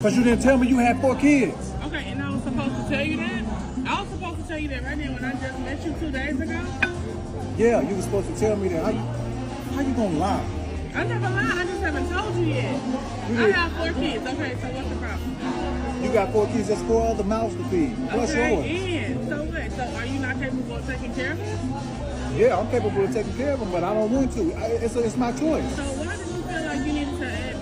Because you didn't tell me you had 4 kids. Okay, and I was supposed to tell you that? I was supposed to tell you that right now when I just met you 2 days ago? Yeah, you were supposed to tell me that. How you gonna lie? I never lied, I just haven't told you yet. I have 4 kids, okay, so what's the problem? You got 4 kids, that's 4 other mouths to feed. What's yours? And so what? So are you not capable of taking care of them? Yeah, I'm capable of taking care of them, but I don't want to. It's my choice. So why did you feel like you needed to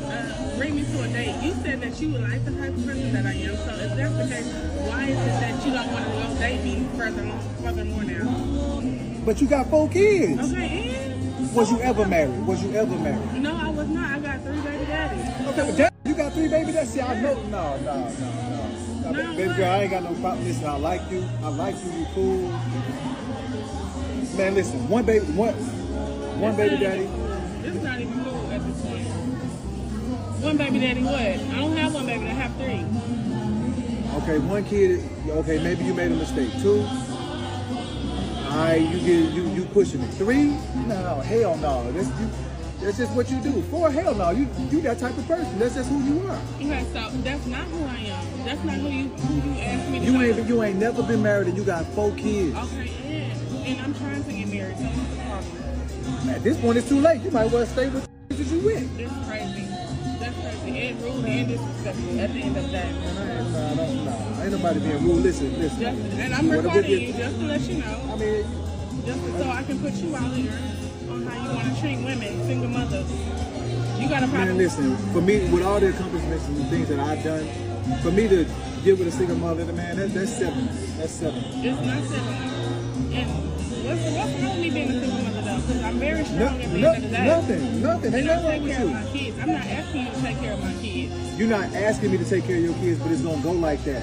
bring me to a date? You said that you would like the type of person that I am, so if that's the case, why is it that you don't want to go date me furthermore now? But you got 4 kids. Okay, and? Was you ever married? Was you ever married? No, I was not. I got 3 baby daddies. Okay, but you got 3 baby daddies? See, I know. No. Baby girl, I ain't got no problem. Listen, I like you. You cool. Man, listen, one baby daddy. It's not even cool at this point. One baby daddy what? I don't have 1 baby, I have 3. Okay, 1 kid, okay, maybe you made a mistake. 2, you pushing it. 3, no, hell no. That's just what you do. 4, hell no. You that type of person. That's just who you are. Okay, so that's not who I am. That's not who you asked me to be. You ain't never been married and you got 4 kids. Okay, and I'm trying to get married, so what's the problem? At this point, it's too late. You might well stay with the that you with. It's crazy. That's crazy. And rude and disrespectful at the end of the day. No. Ain't nobody being rude. Listen. And I'm recording you just to let you know. I mean, just so I can put you out here on how you want to treat women, single mothers. You got a problem. Man, listen. For me, with all the accomplishments and the things that I've done, for me to deal with a single mother, man, that's 7. That's 7. It's not 7. And what's wrong with me being a single mother though? Because I'm very strong at the end of the day. Nothing. Ain't nothing wrong with you. My kids. I'm not asking you to take care of my kids. You're not asking me to take care of your kids, but it's gonna go like that.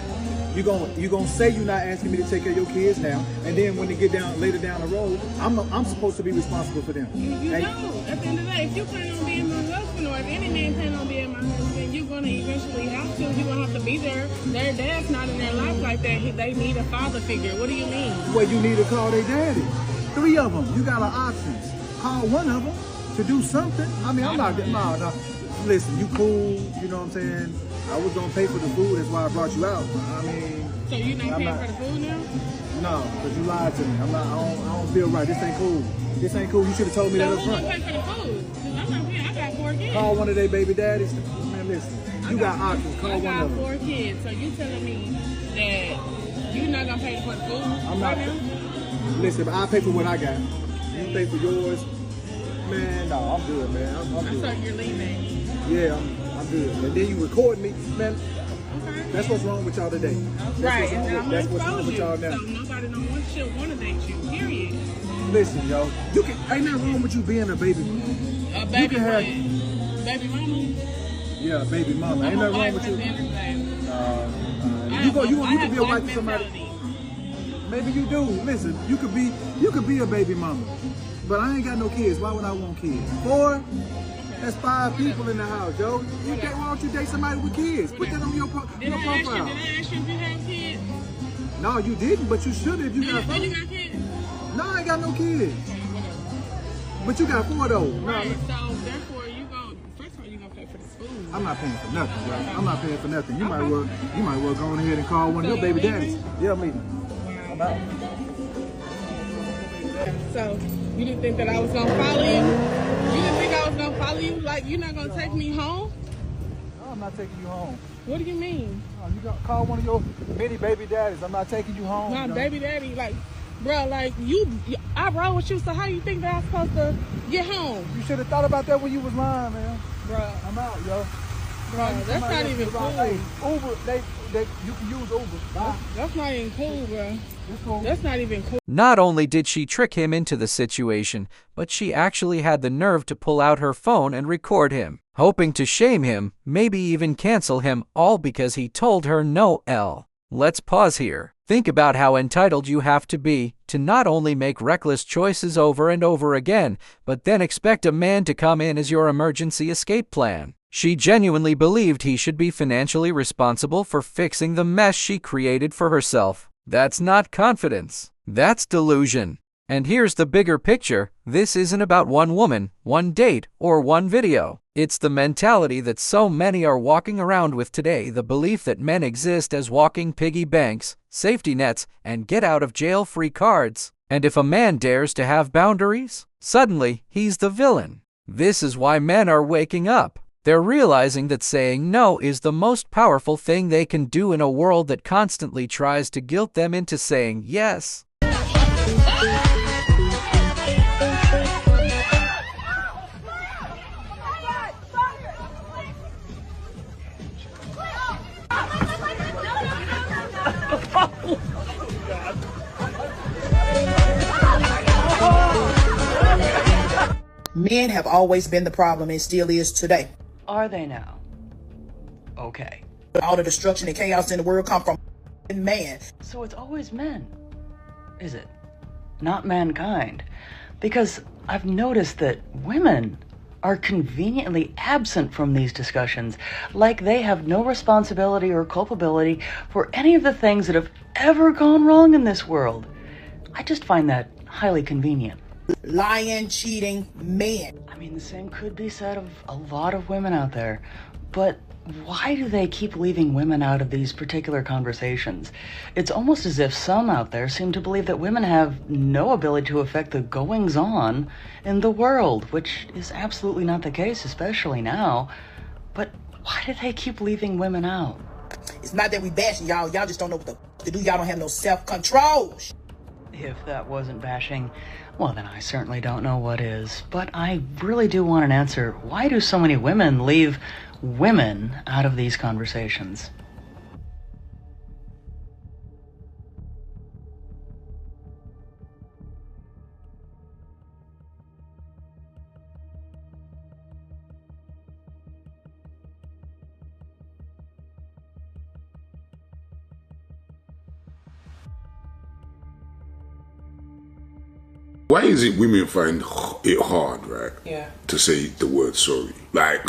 You're gonna say you're not asking me to take care of your kids now, and then when they get later down the road, I'm supposed to be responsible for them. You know, at the end of the day, if you plan on being my husband, or if any man plan on being my husband, you're gonna eventually have to. You're gonna have to be there. Their dad's not in their life like that. They need a father figure. What do you mean? Well, you need to call their daddy. 3 of them. You got an options. Call one of them to do something. I mean, I'm not. No. Listen, you cool. You know what I'm saying? I was gonna pay for the food. That's why I brought you out. I mean. So you not paying for the food now? No, because you lied to me. I don't feel right. This ain't cool. You should have told me that up front. So who's gonna pay for the food? Because I'm not paying. I got 4 kids. Call one of their baby daddies. Man, listen. You got options. Call one of them. I got 4 kids. So you telling me that you're not gonna pay for the food? I'm not. Right now? Listen, I pay for what I got. You pay for yours. Man, no, I'm good, man. I'm good. So you're leaving. Yeah, I'm good. And then you record me, man. Okay. That's what's wrong with y'all today. Right, and I'm that's gonna what's wrong expose with you. y'all now. So nobody don't want shit want to date you. Period. Listen, yo, ain't nothing wrong with you being a baby mama. A baby mama. Baby mama. Yeah, baby mama. Ain't nothing wrong with you. You could be a wife to somebody. Maybe you do. Listen, you could be a baby mama. But I ain't got no kids. Why would I want kids? 4? That's 5 people in the house, yo. Why don't you date somebody with kids? Put that on your profile. Did I ask you if you had kids? No, you didn't, but you should if you got 4. You got kids? No, I ain't got no kids. But you got 4 though. Right, so therefore first of all, you gonna pay for the food. I'm not paying for nothing, bro. I'm not paying for nothing. You might well go on ahead and call one of your baby daddies. Yeah, me. Wow. So you didn't think that I was gonna follow you? You didn't think I was gonna follow you? Like you're not gonna take me home? No, I'm not taking you home. What do you mean? You gotta call one of your many baby daddies. I'm not taking you home. My baby daddy, like, bro, like I rode with you. So how you think that I'm supposed to get home? You should have thought about that when you was lying, man. Bro, I'm out, yo. Bro, that's not even cool. Hey, Uber, you can use Uber. Bye. That's not even cool, bro. That's not even cool. Not only did she trick him into the situation, but she actually had the nerve to pull out her phone and record him, hoping to shame him, maybe even cancel him, all because he told her no. Let's pause here. Think about how entitled you have to be to not only make reckless choices over and over again, but then expect a man to come in as your emergency escape plan. She genuinely believed he should be financially responsible for fixing the mess she created for herself. That's not confidence. That's delusion. And here's the bigger picture. This isn't about one woman, one date, or one video. It's the mentality that so many are walking around with today, the belief that men exist as walking piggy banks, safety nets, and get-out-of-jail-free cards. And if a man dares to have boundaries, suddenly he's the villain. This is why men are waking up. They're realizing that saying no is the most powerful thing they can do in a world that constantly tries to guilt them into saying yes. Men have always been the problem and still is today. Are they now? Okay. All the destruction and chaos in the world come from man. So it's always men, is it? Not mankind. Because I've noticed that women are conveniently absent from these discussions, like they have no responsibility or culpability for any of the things that have ever gone wrong in this world. I just find that highly convenient. Lying, cheating men. I mean, the same could be said of a lot of women out there, but why do they keep leaving women out of these particular conversations? It's almost as if some out there seem to believe that women have no ability to affect the goings-on in the world, which is absolutely not the case, especially now. But why do they keep leaving women out? It's not that we bashing y'all. Y'all just don't know what the to do. Y'all don't have no self-control. If that wasn't bashing, well, then I certainly don't know what is. But I really do want an answer. Why do so many women leave women out of these conversations? Why is it women find it hard, right? Yeah. To say the word sorry? Like,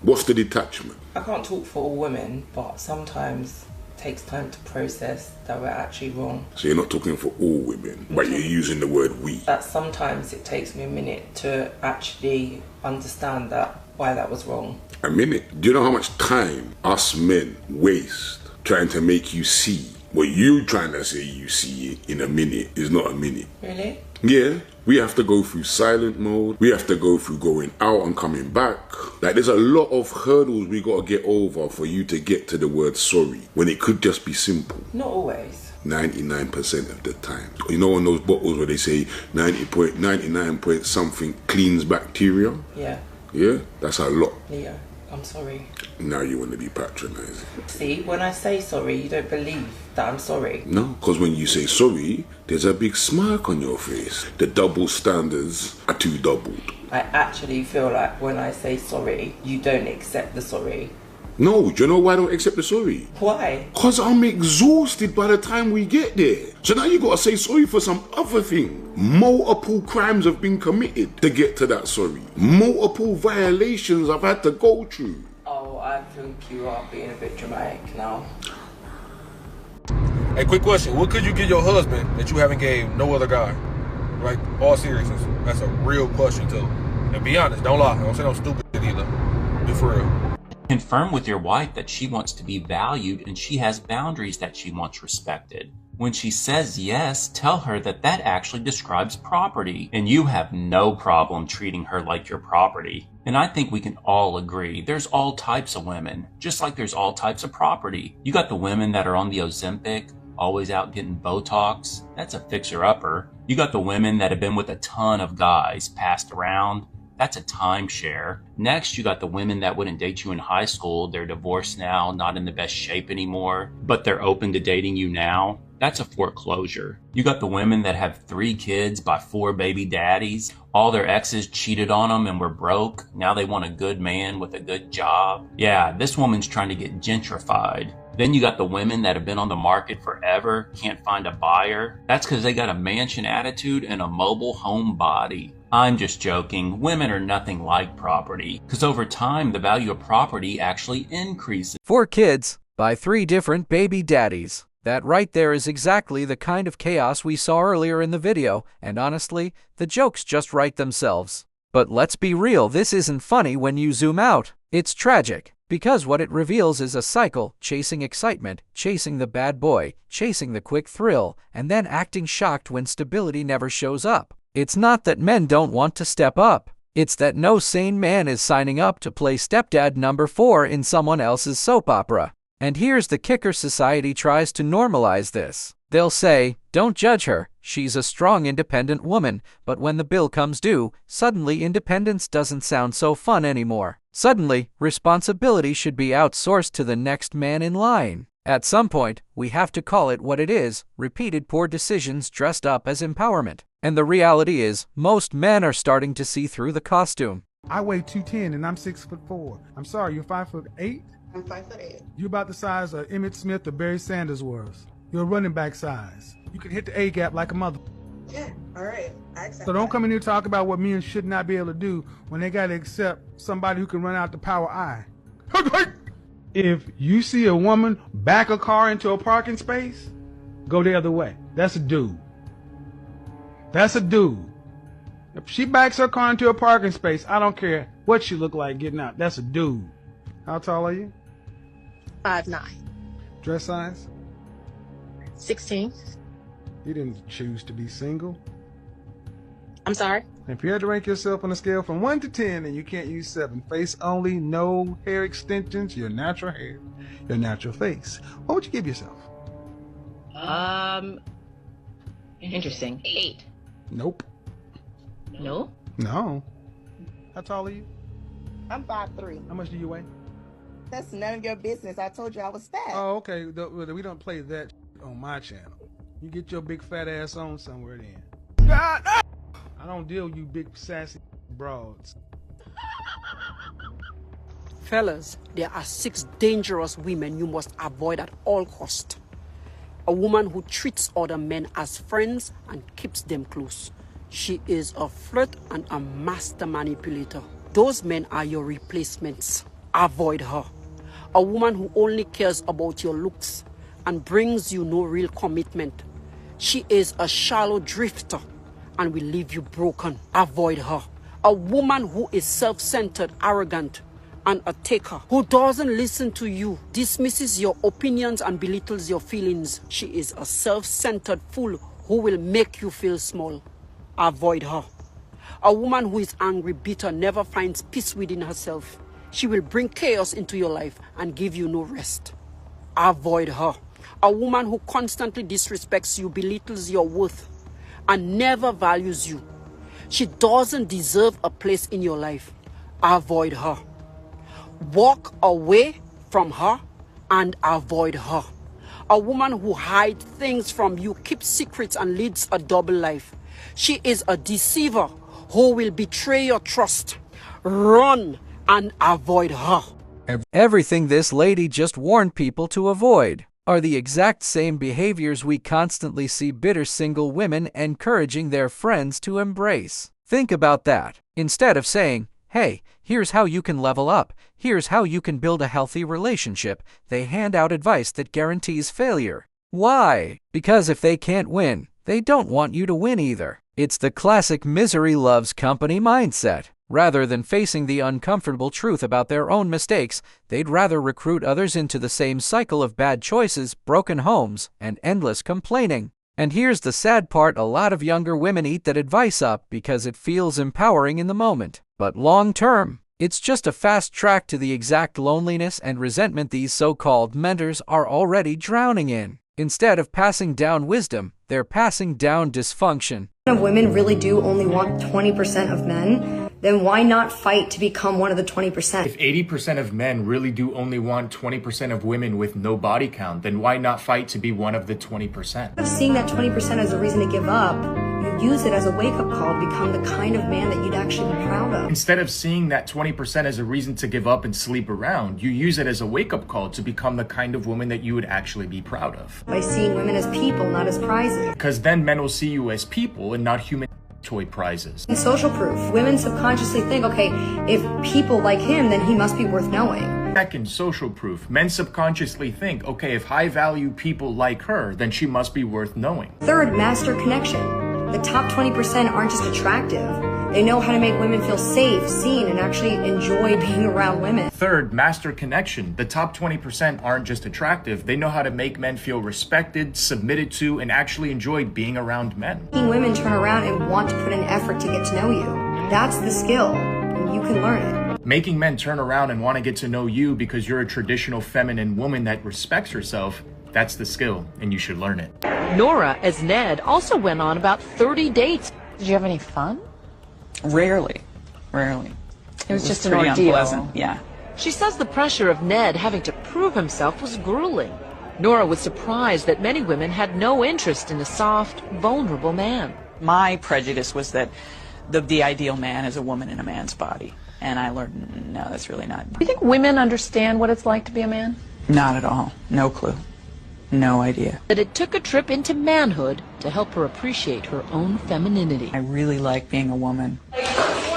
what's the detachment? I can't talk for all women, but sometimes it takes time to process that we're actually wrong. So you're not talking for all women, but you're using the word we. That sometimes it takes me a minute to actually understand that why that was wrong. A minute? Do you know how much time us men waste trying to make you see what you trying to say you see it in a minute is not a minute? Really? Yeah, we have to go through silent mode. We have to go through going out and coming back. Like, there's a lot of hurdles we got to get over for you to get to the word sorry, when it could just be simple. Not always. 99% of the time. You know, on those bottles where they say 99 point something cleans bacteria? Yeah. Yeah, that's a lot. Leo, I'm sorry. Now you want to be patronizing. See, when I say sorry, you don't believe that I'm sorry. No, because when you say sorry, there's a big smirk on your face. The double standards are too doubled. I actually feel like when I say sorry, you don't accept the sorry. No, do you know why I don't accept the sorry? Why? Because I'm exhausted by the time we get there. So now you got to say sorry for some other thing. Multiple crimes have been committed to get to that sorry. Multiple violations I've had to go through. Oh, I think you are being a bit dramatic now. Hey, quick question. What could you give your husband that you haven't gave no other guy? Like, all seriousness. That's a real question, too. And be honest. Don't lie. Don't say I'm stupid either. Be for real. Confirm with your wife that she wants to be valued and she has boundaries that she wants respected. When she says yes, tell her that that actually describes property, and you have no problem treating her like your property. And I think we can all agree there's all types of women, just like there's all types of property. You got the women that are on the Ozempic, always out getting Botox. That's a fixer-upper. You got the women that have been with a ton of guys, passed around. That's a timeshare. Next, you got the women that wouldn't date you in high school. They're divorced now, not in the best shape anymore, but they're open to dating you now. That's a foreclosure. You got the women that have 3 kids by 4 baby daddies. All their exes cheated on them and were broke. Now they want a good man with a good job. Yeah, this woman's trying to get gentrified. Then you got the women that have been on the market forever, can't find a buyer. That's because they got a mansion attitude and a mobile home body. I'm just joking. Women are nothing like property, because over time, the value of property actually increases. 4 kids by 3 different baby daddies. That right there is exactly the kind of chaos we saw earlier in the video, and honestly, the jokes just write themselves. But let's be real, this isn't funny when you zoom out. It's tragic, because what it reveals is a cycle: chasing excitement, chasing the bad boy, chasing the quick thrill, and then acting shocked when stability never shows up. It's not that men don't want to step up. It's that no sane man is signing up to play stepdad number 4 in someone else's soap opera. And here's the kicker: society tries to normalize this. They'll say, don't judge her, she's a strong, independent woman. But when the bill comes due, suddenly independence doesn't sound so fun anymore. Suddenly, responsibility should be outsourced to the next man in line. At some point, we have to call it what it is: repeated poor decisions dressed up as empowerment. And the reality is, most men are starting to see through the costume. I weigh 210 and I'm 6'4". I'm sorry, you're 5'8"? I'm 5'8". You're about the size of Emmitt Smith or Barry Sanders was. You're a running back size. You can hit the A gap like a mother. Yeah, all right. I accept So don't that. come in here talk about what men should not be able to do when they gotta accept somebody who can run out the power I. If you see a woman back a car into a parking space, go the other way. That's a dude. That's a dude. If she backs her car into a parking space, I don't care what she look like getting out. That's a dude. How tall are you? 5'9". Dress size? 16. You didn't choose to be single. I'm sorry? If you had to rank yourself on a scale from 1 to 10 and you can't use 7, face only, no hair extensions, your natural hair, your natural face, what would you give yourself? Interesting. 8. Nope. No? No. How tall are you? I'm 5'3". How much do you weigh? That's none of your business. I told you I was fat. Oh, okay. We don't play that on my channel. You get your big fat ass on somewhere then. I don't deal with you big sassy broads. Fellas, there are 6 dangerous women you must avoid at all costs. A woman who treats other men as friends and keeps them close. She is a flirt and a master manipulator. Those men are your replacements. Avoid her. A woman who only cares about your looks and brings you no real commitment. She is a shallow drifter and will leave you broken. Avoid her. A woman who is self-centered, arrogant, and a taker, who doesn't listen to you, dismisses your opinions and belittles your feelings. She is a self-centered fool who will make you feel small. Avoid her. A woman who is angry, bitter, never finds peace within herself. She will bring chaos into your life and give you no rest. Avoid her. A woman who constantly disrespects you, belittles your worth, and never values you. She doesn't deserve a place in your life. Avoid her. Walk away from her and avoid her. A woman who hides things from you, keeps secrets, and leads a double life. She is a deceiver who will betray your trust. Run and avoid her. Everything this lady just warned people to avoid are the exact same behaviors we constantly see bitter single women encouraging their friends to embrace. Think about that. Instead of saying, hey, here's how you can level up, here's how you can build a healthy relationship, they hand out advice that guarantees failure. Why? Because if they can't win, they don't want you to win either. It's the classic misery loves company mindset. Rather than facing the uncomfortable truth about their own mistakes, they'd rather recruit others into the same cycle of bad choices, broken homes, and endless complaining. And here's the sad part: a lot of younger women eat that advice up because it feels empowering in the moment. But long term, it's just a fast track to the exact loneliness and resentment these so-called mentors are already drowning in. Instead of passing down wisdom, they're passing down dysfunction. If women really do only want 20% of men, then why not fight to become one of the 20%? If 80% of men really do only want 20% of women with no body count, then why not fight to be one of the 20%? Instead of seeing that 20% as a reason to give up, you use it as a wake-up call to become the kind of man that you'd actually be proud of. Instead of seeing that 20% as a reason to give up and sleep around, you use it as a wake-up call to become the kind of woman that you would actually be proud of. By seeing women as people, not as prizes. Because then men will see you as people and not human toy prizes. And social proof. Women subconsciously think, okay, if people like him, then he must be worth knowing. Second, social proof. Men subconsciously think, okay, if high-value people like her, then she must be worth knowing. Third, master connection. The top 20% aren't just attractive, They know how to make women feel safe, seen, and actually enjoy being around women. Third, master connection. The top 20% aren't just attractive, they know how to make men feel respected, submitted to, and actually enjoy being around men. Making women turn around and want to put in effort to get to know you. That's the skill, and you can learn it. Making men turn around and want to get to know you because you're a traditional feminine woman that respects herself, that's the skill, and you should learn it. Nora, as Ned, also went on about 30 dates. Did you have any fun? Rarely. It was just an ordeal. Unpleasant. Yeah. She says the pressure of Ned having to prove himself was grueling. Nora was surprised that many women had no interest in a soft, vulnerable man. My prejudice was that the ideal man is a woman in a man's body. And I learned, no, that's really not. Do you think women understand what it's like to be a man? Not at all. No clue. No idea. But it took a trip into manhood to help her appreciate her own femininity. I really like being a woman.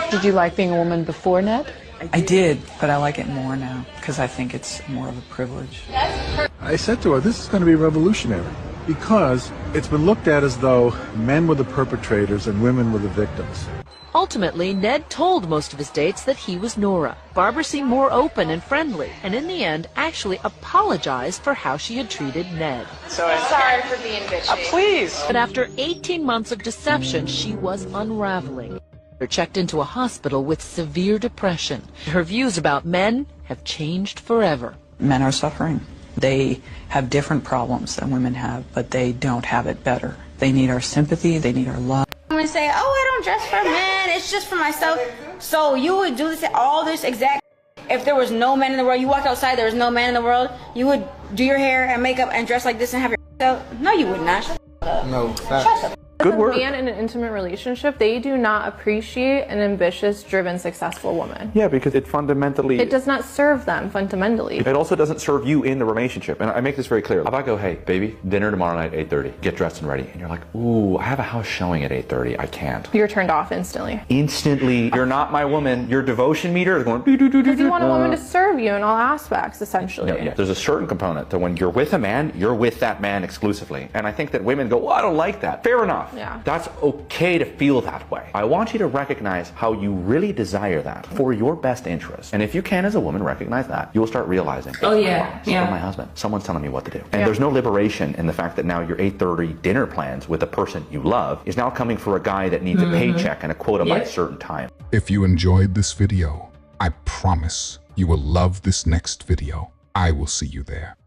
Did you like being a woman before Ned? I did, but I like it more now because I think it's more of a privilege. I said to her, this is going to be revolutionary because it's been looked at as though men were the perpetrators and women were the victims. Ultimately, Ned told most of his dates that he was Nora. Barbara seemed more open and friendly, and in the end actually apologized for how she had treated Ned. Sorry for being bitchy. Please. But after 18 months of deception, she was unraveling. She checked into a hospital with severe depression. Her views about men have changed forever. Men are suffering. They have different problems than women have, but they don't have it better. They need our sympathy, they need our love. I'm gonna say, oh, I don't dress for men, it's just for myself. So you would do this, all this exact, if there was no man in the world, you walked outside, there was no man in the world, you would do your hair and makeup and dress like this and have your out? No, you would not. Shut up. No, Shut up. Good work. As a man in an intimate relationship, they do not appreciate an ambitious, driven, successful woman. Yeah, because it fundamentally... It does not serve them fundamentally. It also doesn't serve you in the relationship. And I make this very clear. If I go, hey, baby, dinner tomorrow night, 8:30, get dressed and ready. And you're like, ooh, I have a house showing at 8:30. I can't. You're turned off instantly. Instantly. You're not my woman. Your devotion meter is going... Because you want a woman to serve you in all aspects, essentially. No, yeah. There's a certain component to when you're with a man, you're with that man exclusively. And I think that women go, well, I don't like that. Fair enough. Yeah. That's okay to feel that way. I want you to recognize how you really desire that for your best interest. And if you can, as a woman, recognize that, you'll start realizing, oh yeah, it's not my husband. Someone's telling me what to do. And there's no liberation in the fact that now your 8:30 dinner plans with the person you love is now coming for a guy that needs a paycheck and a quota by a certain time. If you enjoyed this video, I promise you will love this next video. I will see you there.